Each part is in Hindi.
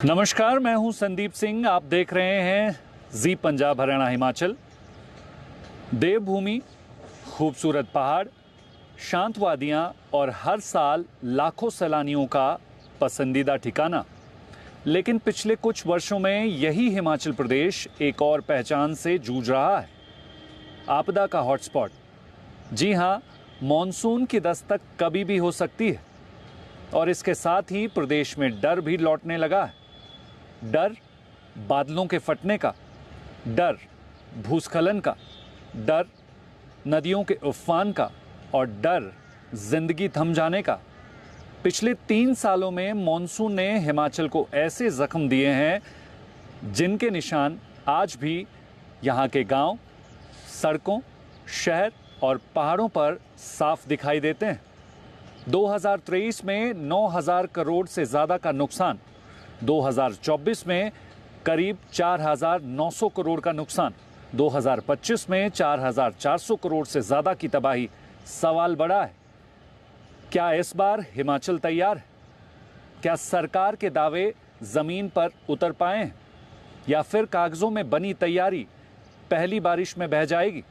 नमस्कार, मैं हूं संदीप सिंह। आप देख रहे हैं जी पंजाब हरियाणा हिमाचल। देवभूमि, खूबसूरत पहाड़, शांत वादियां और हर साल लाखों सैलानियों का पसंदीदा ठिकाना। लेकिन पिछले कुछ वर्षों में यही हिमाचल प्रदेश एक और पहचान से जूझ रहा है, आपदा का हॉटस्पॉट। जी हां, मॉनसून की दस्तक कभी भी हो सकती है और इसके साथ ही प्रदेश में डर भी लौटने लगा है। डर बादलों के फटने का, डर भूस्खलन का, डर नदियों के उफान का और डर जिंदगी थम जाने का। पिछले 3 सालों में मॉनसून ने हिमाचल को ऐसे जख्म दिए हैं जिनके निशान आज भी यहाँ के गांव, सड़कों, शहर और पहाड़ों पर साफ दिखाई देते हैं। 2023 में 9,000 करोड़ से ज़्यादा का नुकसान, 2024 में करीब 4,900 करोड़ का नुकसान, 2025 में 4,400 करोड़ से ज़्यादा की तबाही। सवाल बड़ा है, क्या इस बार हिमाचल तैयार है? क्या सरकार के दावे ज़मीन पर उतर पाए हैं या फिर कागज़ों में बनी तैयारी पहली बारिश में बह जाएगी?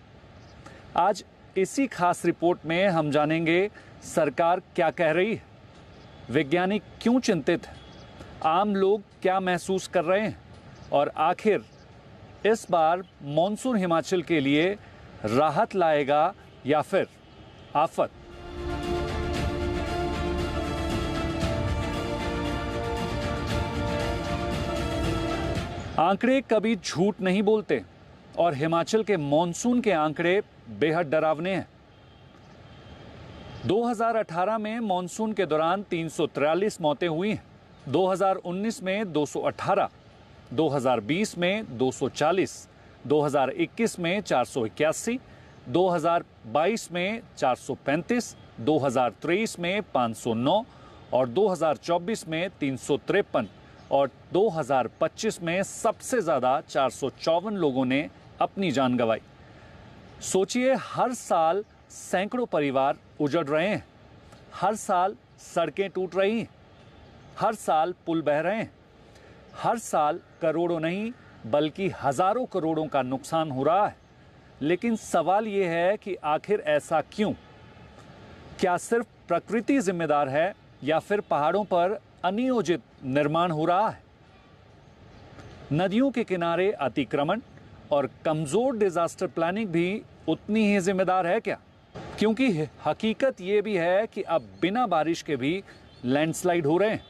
आज इसी खास रिपोर्ट में हम जानेंगे सरकार क्या कह रही है, वैज्ञानिक क्यों चिंतित हैं, आम लोग क्या महसूस कर रहे हैं और आखिर इस बार मॉनसून हिमाचल के लिए राहत लाएगा या फिर आफत। आंकड़े कभी झूठ नहीं बोलते और हिमाचल के मॉनसून के आंकड़े बेहद डरावने हैं। 2018 में मॉनसून के दौरान 343 मौतें हुई हैं, 2019 में 218, 2020 में 240, 2021 में 481, 2022 में 435, 2023 में 509 और 2024 में 353 और 2025 में सबसे ज़्यादा 454 लोगों ने अपनी जान गंवाई। सोचिए, हर साल सैकड़ों परिवार उजड़ रहे हैं, हर साल सड़कें टूट रही हैं, हर साल पुल बह रहे हैं, हर साल करोड़ों नहीं बल्कि हजारों करोड़ों का नुकसान हो रहा है। लेकिन सवाल ये है कि आखिर ऐसा क्यों? क्या सिर्फ प्रकृति जिम्मेदार है या फिर पहाड़ों पर अनियोजित निर्माण हो रहा है? नदियों के किनारे अतिक्रमण और कमजोर डिजास्टर प्लानिंग भी उतनी ही जिम्मेदार है क्या? क्योंकि हकीकत ये भी है कि अब बिना बारिश के भी लैंडस्लाइड हो रहे हैं,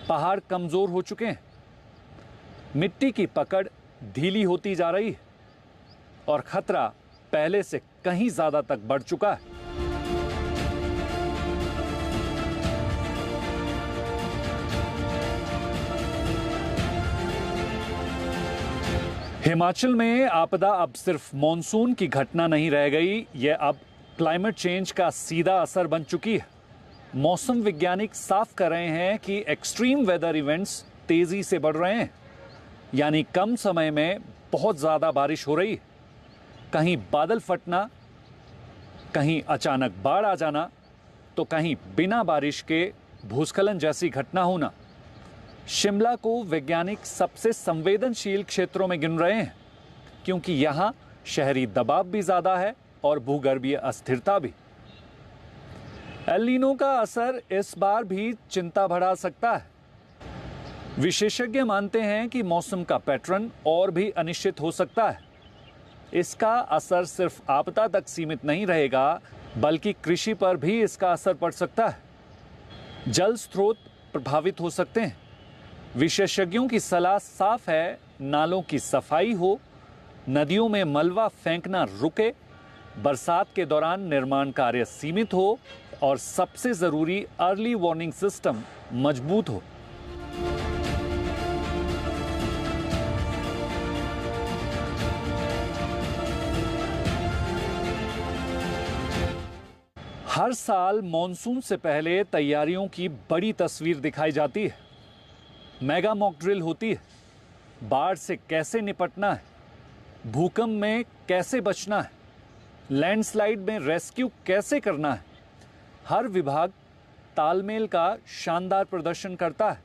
पहाड़ कमजोर हो चुके हैं, मिट्टी की पकड़ ढीली होती जा रही है और खतरा पहले से कहीं ज्यादा तक बढ़ चुका है। हिमाचल में आपदा अब सिर्फ मॉनसून की घटना नहीं रह गई, यह अब क्लाइमेट चेंज का सीधा असर बन चुकी है। मौसम वैज्ञानिक साफ कर रहे हैं कि एक्सट्रीम वेदर इवेंट्स तेजी से बढ़ रहे हैं, यानी कम समय में बहुत ज़्यादा बारिश हो रही है। कहीं बादल फटना, कहीं अचानक बाढ़ आ जाना, तो कहीं बिना बारिश के भूस्खलन जैसी घटना होना। शिमला को वैज्ञानिक सबसे संवेदनशील क्षेत्रों में गिन रहे हैं, क्योंकि यहाँ शहरी दबाव भी ज़्यादा है और भूगर्भीय अस्थिरता भी। एल नीनो का असर इस बार भी चिंता बढ़ा सकता है। विशेषज्ञ मानते हैं कि मौसम का पैटर्न और भी अनिश्चित हो सकता है। इसका असर सिर्फ आपदा तक सीमित नहीं रहेगा, बल्कि कृषि पर भी इसका असर पड़ सकता है। जल स्रोत प्रभावित हो सकते हैं। विशेषज्ञों की सलाह साफ है, नालों की सफाई हो, नदियों में मलबा फेंकना रुके, बरसात के दौरान निर्माण कार्य सीमित हो और सबसे जरूरी अर्ली वार्निंग सिस्टम मजबूत हो। हर साल मॉनसून से पहले तैयारियों की बड़ी तस्वीर दिखाई जाती है। मेगा मॉक ड्रिल होती है, बाढ़ से कैसे निपटना है, भूकंप में कैसे बचना है, लैंडस्लाइड में रेस्क्यू कैसे करना है। हर विभाग तालमेल का शानदार प्रदर्शन करता है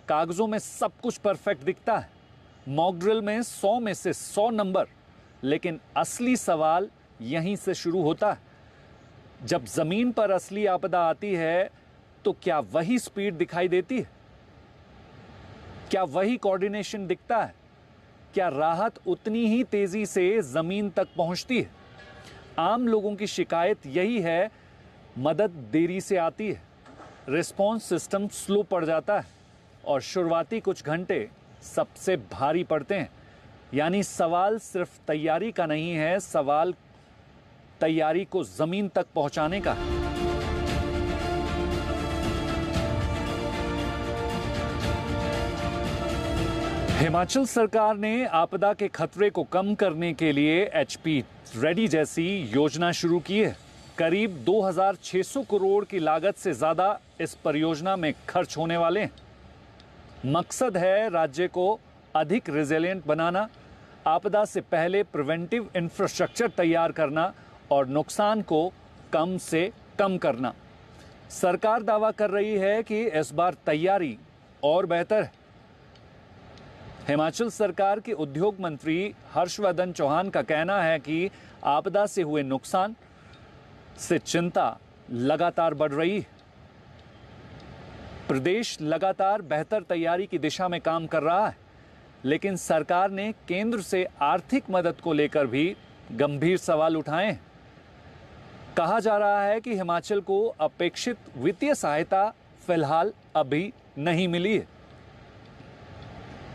कागजों में सब कुछ परफेक्ट दिखता है, मॉक ड्रिल में 100 में से 100 नंबर, लेकिन असली सवाल यहीं से शुरू होता है। जब जमीन पर असली आपदा आती है तो क्या वही स्पीड दिखाई देती है? क्या वही कोऑर्डिनेशन दिखता है? क्या राहत उतनी ही तेजी से जमीन तक पहुंचती है? आम लोगों की शिकायत यही है, मदद देरी से आती है, रिस्पॉन्स सिस्टम स्लो पड़ जाता है और शुरुआती कुछ घंटे सबसे भारी पड़ते हैं। यानी सवाल सिर्फ तैयारी का नहीं है, सवाल तैयारी को जमीन तक पहुंचाने का है। हिमाचल सरकार ने आपदा के खतरे को कम करने के लिए HP रेडी जैसी योजना शुरू की है। करीब 2600 करोड़ की लागत से ज्यादा इस परियोजना में खर्च होने वाले हैं। मकसद है राज्य को अधिक रेजिलिएंट बनाना, आपदा से पहले प्रिवेंटिव इंफ्रास्ट्रक्चर तैयार करना और नुकसान को कम से कम करना। सरकार दावा कर रही है कि इस बार तैयारी और बेहतर है। हिमाचल सरकार के उद्योग मंत्री हर्षवर्धन चौहान का कहना है कि आपदा से हुए नुकसान से चिंता लगातार बढ़ रही है। प्रदेश लगातार बेहतर तैयारी की दिशा में काम कर रहा है, लेकिन सरकार ने केंद्र से आर्थिक मदद को लेकर भी गंभीर सवाल उठाए हैं। कहा जा रहा है कि हिमाचल को अपेक्षित वित्तीय सहायता फिलहाल अभी नहीं मिली है।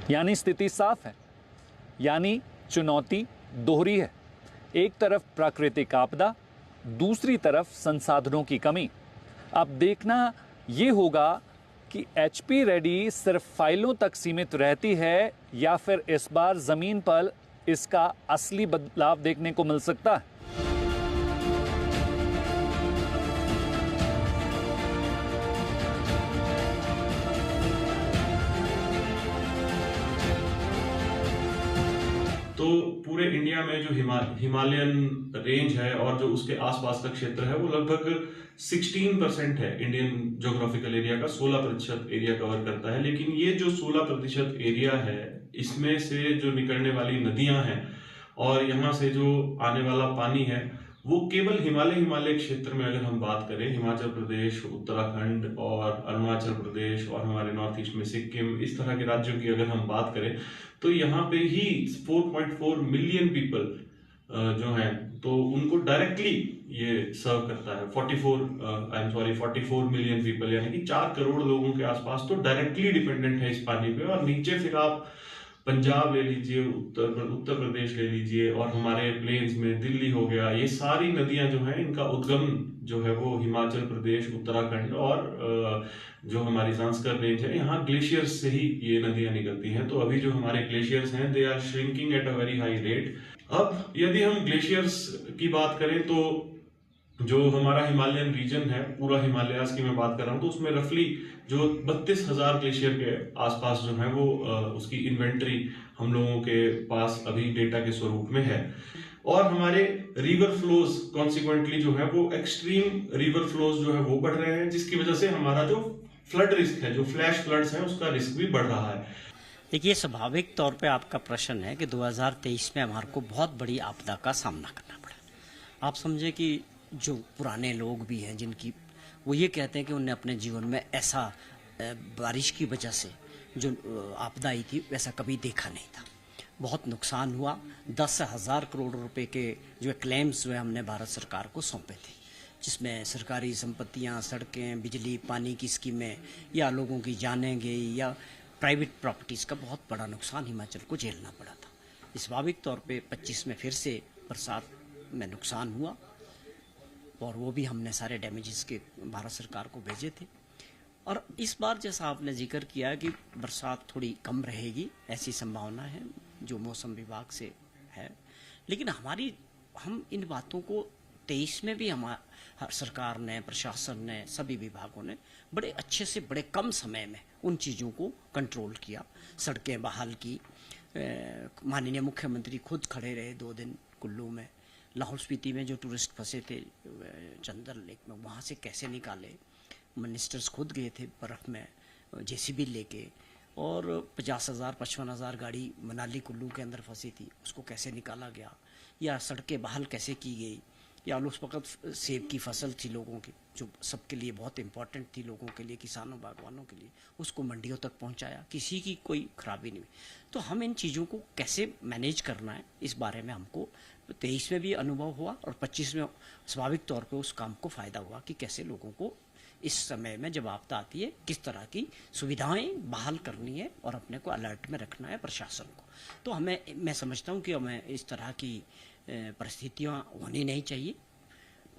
यानी स्थिति साफ है, यानी चुनौती दोहरी है। एक तरफ प्राकृतिक आपदा, दूसरी तरफ संसाधनों की कमी। अब देखना यह होगा कि HP रेडी सिर्फ फाइलों तक सीमित रहती है या फिर इस बार जमीन पर इसका असली बदलाव देखने को मिल सकता है। तो पूरे इंडिया में जो हिमालयन रेंज है और जो उसके आसपास का क्षेत्र है वो लगभग 16% है। इंडियन ज्योग्राफिकल एरिया का 16% एरिया कवर करता है। लेकिन ये जो 16% एरिया है, इसमें से जो निकलने वाली नदियां हैं और यहाँ से जो आने वाला पानी है, वो केवल हिमालय क्षेत्र में अगर हम बात करें, हिमाचल प्रदेश, उत्तराखंड और अरुणाचल प्रदेश और हमारे नॉर्थ ईस्ट में सिक्किम, इस तरह के राज्यों की अगर हम बात करें तो यहाँ पे ही 4.4 मिलियन पीपल जो हैं तो उनको डायरेक्टली ये सर्व करता है। 44 मिलियन पीपल यानी कि 4 करोड़ लोगों के आसपास तो डायरेक्टली डिपेंडेंट है इस पानी पे। और नीचे फिर आप पंजाब ले लीजिए, उत्तर प्रदेश ले लीजिए और हमारे प्लेन्स में दिल्ली हो गया, ये सारी नदियां जो हैं इनका उद्गम जो है वो हिमाचल प्रदेश, उत्तराखंड और जो हमारी जांस्कर रेंज है, यहाँ ग्लेशियर्स से ही ये नदियां निकलती हैं। तो अभी जो हमारे ग्लेशियर्स हैं they are shrinking at a very high rate. अब यदि हम ग्लेशियर्स की बात करें तो जो हमारा हिमालयन रीजन है, पूरा हिमालयाज की मैं बात कर रहा हूँ, तो उसमें रफली जो 32,000 ग्लेशियर के आसपास जो है वो उसकी इन्वेंट्री हम लोगों के पास अभी डेटा के स्वरूप में है। और हमारे रिवर फ्लोज कॉन्सिक्वेंटली जो है वो एक्सट्रीम रिवर फ्लोज जो है वो बढ़ रहे हैं, जिसकी वजह से हमारा जो फ्लड रिस्क है, जो फ्लैश फ्लड्स है, उसका रिस्क भी बढ़ रहा है। देखिए, स्वाभाविक तौर पे आपका प्रश्न है कि 2023 में हमारे को बहुत बड़ी आपदा का सामना करना पड़ा। आप समझे कि जो पुराने लोग भी हैं जिनकी वो ये कहते हैं कि उन्हें अपने जीवन में ऐसा बारिश की वजह से जो आपदा आई थी वैसा कभी देखा नहीं था। बहुत नुकसान हुआ। 10,000 करोड़ रुपए के जो क्लेम्स जो है हमने भारत सरकार को सौंपे थे, जिसमें सरकारी संपत्तियां, सड़कें, बिजली, पानी की स्कीमें या लोगों की जानें गई या प्राइवेट प्रॉपर्टीज़ का बहुत बड़ा नुकसान हिमाचल को झेलना पड़ा था। स्वाभाविक तौर पे 25 में फिर से बरसात में नुकसान हुआ और वो भी हमने सारे डैमेजेस के भारत सरकार को भेजे थे। और इस बार जैसा आपने जिक्र किया कि बरसात थोड़ी कम रहेगी, ऐसी संभावना है जो मौसम विभाग से है। लेकिन हम इन बातों को 23 में भी हमारा सरकार ने, प्रशासन ने, सभी विभागों ने बड़े अच्छे से बड़े कम समय में उन चीज़ों को कंट्रोल किया। सड़कें बहाल की, माननीय मुख्यमंत्री खुद खड़े रहे 2 दिन कुल्लू में। लाहौल स्पीति में जो टूरिस्ट फंसे थे चंदर लेक में, वहाँ से कैसे निकाले। मिनिस्टर्स खुद गए थे बर्फ़ में JCB लेके और 50,000 55,000 गाड़ी मनाली कुल्लू के अंदर फंसी थी, उसको कैसे निकाला गया, या सड़कें बहाल कैसे की गई, या उस वक्त सेब की फसल थी लोगों की जो सबके लिए बहुत इंपॉर्टेंट थी, लोगों के लिए, किसानों बागवानों के लिए, उसको मंडियों तक पहुंचाया, किसी की कोई खराबी नहीं हुई। तो हम इन चीज़ों को कैसे मैनेज करना है, इस बारे में हमको 23 में भी अनुभव हुआ और 25 में स्वाभाविक तौर पे उस काम को फ़ायदा हुआ कि कैसे लोगों को इस समय में जब आपदा आती है किस तरह की सुविधाएं बहाल करनी है और अपने को अलर्ट में रखना है प्रशासन को। तो मैं समझता हूं कि हमें इस तरह की परिस्थितियां होनी नहीं चाहिए,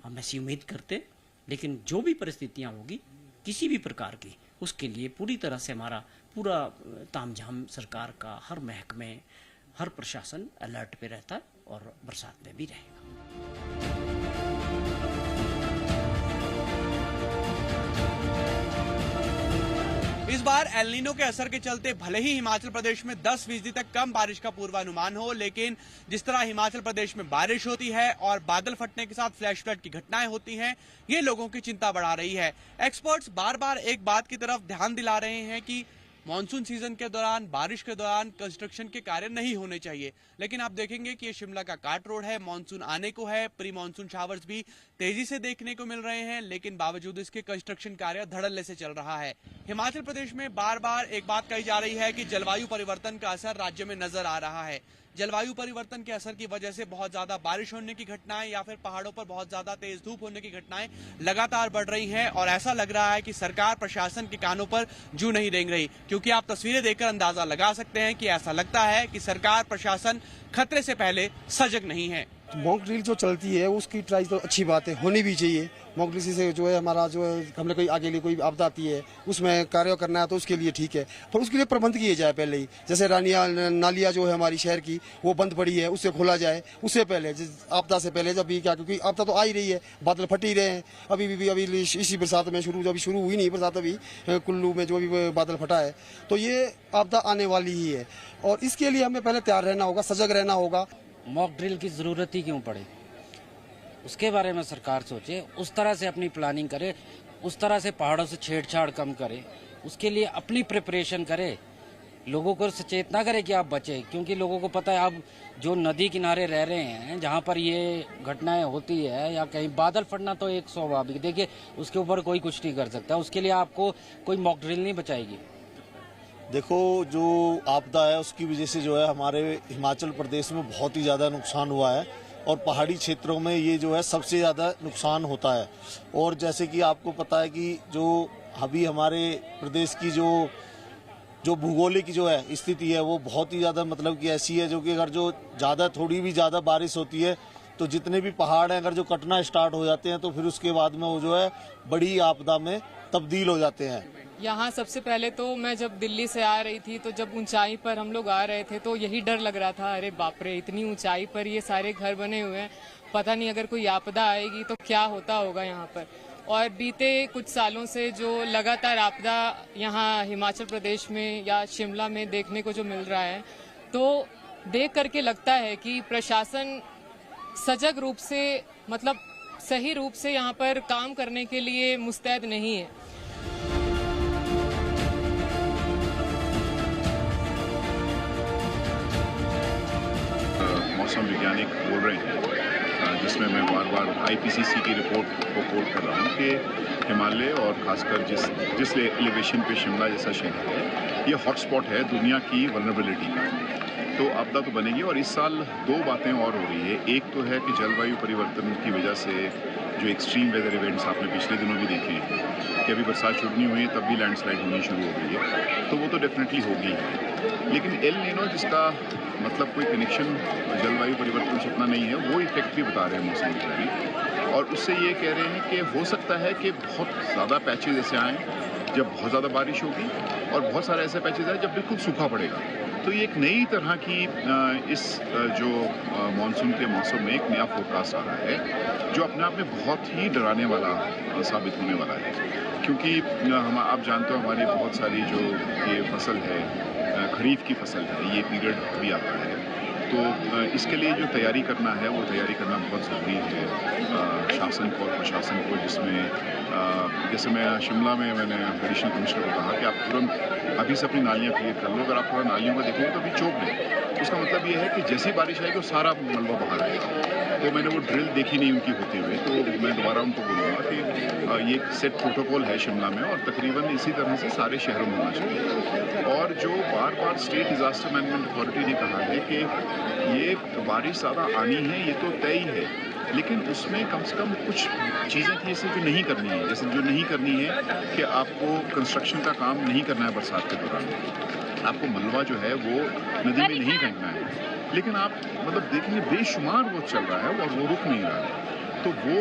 हम ऐसी उम्मीद करते, लेकिन जो भी परिस्थितियां होगी किसी भी प्रकार की, उसके लिए पूरी तरह से हमारा पूरा तामझाम सरकार का हर महकमे, हर प्रशासन अलर्ट पे रहता है और बरसात में भी रहेगा। इस बार एल नीनो के असर के चलते भले ही हिमाचल प्रदेश में 10% तक कम बारिश का पूर्वानुमान हो, लेकिन जिस तरह हिमाचल प्रदेश में बारिश होती है और बादल फटने के साथ फ्लैश फ्लड की घटनाएं होती हैं, ये लोगों की चिंता बढ़ा रही है। एक्सपर्ट्स बार बार एक बात की तरफ ध्यान दिला रहे हैं कि मॉनसून सीजन के दौरान, बारिश के दौरान कंस्ट्रक्शन के कार्य नहीं होने चाहिए, लेकिन आप देखेंगे कि ये शिमला का काट रोड है, मॉनसून आने को है, प्री मॉनसून शावर्स भी तेजी से देखने को मिल रहे हैं, लेकिन बावजूद इसके कंस्ट्रक्शन कार्य धड़ल्ले से चल रहा है। हिमाचल प्रदेश में बार बार एक बात कही जा रही है कि जलवायु परिवर्तन का असर राज्य में नजर आ रहा है। जलवायु परिवर्तन के असर की वजह से बहुत ज्यादा बारिश होने की घटनाएं या फिर पहाड़ों पर बहुत ज्यादा तेज धूप होने की घटनाएं लगातार बढ़ रही हैं और ऐसा लग रहा है कि सरकार प्रशासन के कानों पर जू नहीं रेंग रही, क्योंकि आप तस्वीरें देखकर अंदाजा लगा सकते हैं कि ऐसा लगता है कि सरकार प्रशासन खतरे से पहले सजग नहीं है। मॉक ड्रिल जो चलती है उसकी ट्राई तो अच्छी बात है, होनी भी चाहिए। मॉक ड्रिल से जो है हमारा जो है हमने कोई आगे लिए कोई आपदा आती है उसमें कार्य करना है तो उसके लिए ठीक है, पर उसके लिए प्रबंध किए जाए पहले ही। जैसे रानिया नालिया जो है हमारी शहर की वो बंद पड़ी है, उससे खोला जाए उससे पहले, आपदा से पहले। जब भी क्या, क्योंकि आपदा तो आ ही रही है, बादल फट ही रहे हैं। अभी इसी बरसात में शुरू हुई नहीं बरसात, अभी कुल्लू में जो भी बादल फटा है, तो ये आपदा आने वाली ही है और इसके लिए हमें पहले तैयार रहना होगा, सजग रहना होगा। मॉक ड्रिल की ज़रूरत ही क्यों पड़े, उसके बारे में सरकार सोचे, उस तरह से अपनी प्लानिंग करे, उस तरह से पहाड़ों से छेड़छाड़ कम करे, उसके लिए अपनी प्रिपरेशन करे, लोगों को सचेत ना करे कि आप बचे, क्योंकि लोगों को पता है अब जो नदी किनारे रह रहे हैं जहाँ पर ये घटनाएं होती है या कहीं बादल फटना तो एक स्वाभाविक, देखिए उसके ऊपर कोई कुछ नहीं कर सकता, उसके लिए आपको कोई मॉक ड्रिल नहीं बचाएगी। देखो, जो आपदा है उसकी वजह से जो है हमारे हिमाचल प्रदेश में बहुत ही ज़्यादा नुकसान हुआ है और पहाड़ी क्षेत्रों में ये जो है सबसे ज़्यादा नुकसान होता है। और जैसे कि आपको पता है कि जो अभी हमारे प्रदेश की जो भूगोलिक जो है स्थिति है वो बहुत ही ज़्यादा मतलब कि ऐसी है, जो कि अगर जो थोड़ी भी ज़्यादा बारिश होती है तो जितने भी पहाड़ हैं अगर जो कटना स्टार्ट हो जाते हैं तो फिर उसके बाद में वो जो है बड़ी आपदा में तब्दील हो जाते हैं। यहाँ सबसे पहले तो मैं जब दिल्ली से आ रही थी तो जब ऊंचाई पर हम लोग आ रहे थे तो यही डर लग रहा था, अरे बाप रे इतनी ऊंचाई पर ये सारे घर बने हुए हैं, पता नहीं अगर कोई आपदा आएगी तो क्या होता होगा यहाँ पर। और बीते कुछ सालों से जो लगातार आपदा यहाँ हिमाचल प्रदेश में या शिमला में देखने को जो मिल रहा है, तो देख करके लगता है कि प्रशासन सजग रूप से, मतलब सही रूप से यहाँ पर काम करने के लिए मुस्तैद नहीं है। मौसम वैज्ञानिक बोल रहे हैं, जिसमें मैं बार बार IPCC की रिपोर्ट को कोट कर रहा हूँ कि हिमालय और खासकर जिस एलिवेशन पे शिमला जैसा शहर है ये हॉटस्पॉट है दुनिया की वल्नरेबिलिटी का, तो आपदा तो बनेगी। और इस साल दो बातें और हो रही है, एक तो है कि जलवायु परिवर्तन की वजह से जो एक्सट्रीम वेदर इवेंट्स आपने पिछले दिनों भी देखे हैं कि अभी बरसात शुरू नहीं हुई तब भी लैंडस्लाइड होनी शुरू हो गई है, तो वो तो डेफिनेटली होगी ही। लेकिन एल नीनो जिसका मतलब कोई कनेक्शन जलवायु परिवर्तन से उतना नहीं है, वो इफेक्ट भी बता रहे हैं मौसम विज्ञानी, और उससे ये कह रहे हैं कि हो सकता है कि बहुत ज़्यादा पैचेज ऐसे आएँ जब बहुत ज़्यादा बारिश होगी और बहुत सारे ऐसे पैचेज आए जब बिल्कुल सूखा पड़ेगा। तो ये एक नई तरह की इस जो मानसून के मौसम में एक नया फोरकास्ट आ रहा है जो अपने आप में बहुत ही डराने वाला साबित होने वाला है, क्योंकि आप जानते हो हमारी बहुत सारी जो ये फसल है, खरीफ की फसल है, ये पीरियड अभी आता है तो इसके लिए जो तैयारी करना है वो तैयारी करना बहुत ज़रूरी है शासन को और प्रशासन को, जिसमें जैसे मैं शिमला में मैंने एडिशनल कमिश्नर को कहा कि आप तुरंत अभी से अपनी नालियाँ क्लियर कर लो। अगर आप थोड़ा नालियों को देखोगे तो अभी चौक नहीं, उसका मतलब ये है कि जैसी बारिश आएगी वो सारा मलबा बाहर आएगा। तो मैंने वो ड्रिल देखी नहीं उनकी होते हुए, तो मैं दोबारा उनको बोलूँगा कि ये सेट प्रोटोकॉल है शिमला में और तकरीबन इसी तरह से सारे शहरों में होना चाहिए। और जो बार बार स्टेट डिज़ास्टर मैनेजमेंट अथॉरिटी ने कहा है कि ये बारिश ज़्यादा आनी है, ये तो तय ही है, लेकिन उसमें कम से कम कुछ चीज़ें थी जैसे जो नहीं करनी है। जैसे जो नहीं करनी है कि आपको कंस्ट्रक्शन का काम नहीं करना है बरसात के दौरान, आपको मलबा जो है वो नदी में नहीं फेंकना है, लेकिन आप मतलब देखेंगे बेशुमार वो चल रहा है और वो रुक नहीं रहा है। तो वो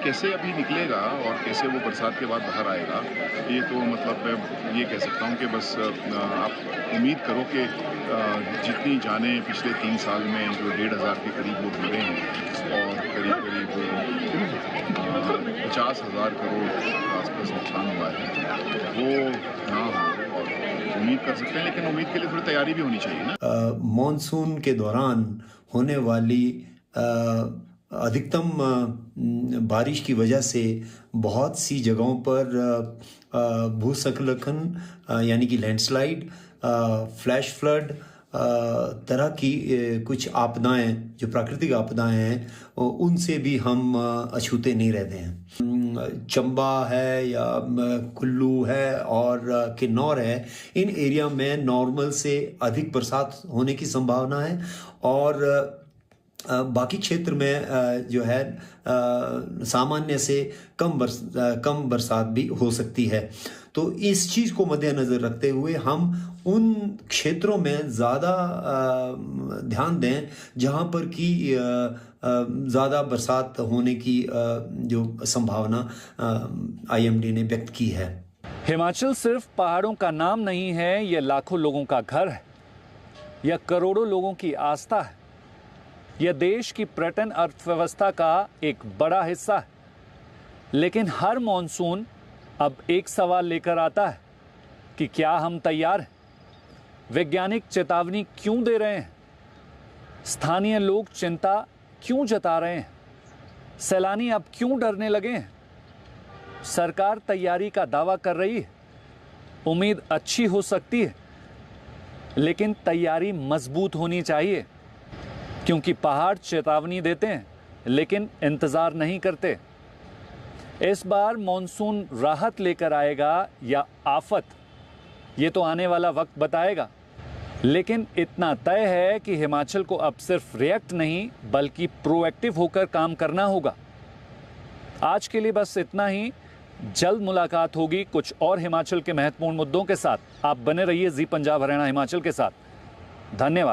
कैसे अभी निकलेगा और कैसे वो बरसात के बाद बाहर आएगा, ये तो मतलब मैं ये कह सकता हूँ कि बस आप उम्मीद करो कि जितनी जानें पिछले 3 साल में जो 1,500 के करीब लोग मरे हैं और करीब 50,000 करोड़ आसपास नुकसान हुआ है, वो ना हो और उम्मीद कर सकते हैं, लेकिन उम्मीद के लिए थोड़ी तैयारी भी होनी चाहिए ना। मॉनसून के दौरान होने वाली अधिकतम बारिश की वजह से बहुत सी जगहों पर भूस्खलन यानी कि लैंडस्लाइड, फ्लैश फ्लड तरह की कुछ आपदाएं जो प्राकृतिक आपदाएं हैं उनसे भी हम अछूते नहीं रहते हैं। चंबा है या कुल्लू है और किन्नौर है, इन एरिया में नॉर्मल से अधिक बरसात होने की संभावना है और बाकी क्षेत्र में जो है सामान्य से कम बरसात भी हो सकती है। तो इस चीज़ को मद्देनज़र रखते हुए हम उन क्षेत्रों में ज़्यादा ध्यान दें जहां पर कि ज़्यादा बरसात होने की जो संभावना IMD ने व्यक्त की है। हिमाचल सिर्फ पहाड़ों का नाम नहीं है, यह लाखों लोगों का घर है, यह करोड़ों लोगों की आस्था है, यह देश की पर्यटन अर्थव्यवस्था का एक बड़ा हिस्सा है। लेकिन हर मॉनसून अब एक सवाल लेकर आता है कि क्या हम तैयार हैं? वैज्ञानिक चेतावनी क्यों दे रहे हैं? स्थानीय लोग चिंता क्यों जता रहे हैं? सैलानी अब क्यों डरने लगे हैं? सरकार तैयारी का दावा कर रही है, उम्मीद अच्छी हो सकती है, लेकिन तैयारी मजबूत होनी चाहिए, क्योंकि पहाड़ चेतावनी देते हैं लेकिन इंतजार नहीं करते। इस बार मॉनसून राहत लेकर आएगा या आफत, ये तो आने वाला वक्त बताएगा। लेकिन इतना तय है कि हिमाचल को अब सिर्फ रिएक्ट नहीं बल्कि प्रोएक्टिव होकर काम करना होगा। आज के लिए बस इतना ही। जल्द मुलाकात होगी कुछ और हिमाचल के महत्वपूर्ण मुद्दों के साथ। आप बने रहिए जी पंजाब हरियाणा हिमाचल के साथ। धन्यवाद।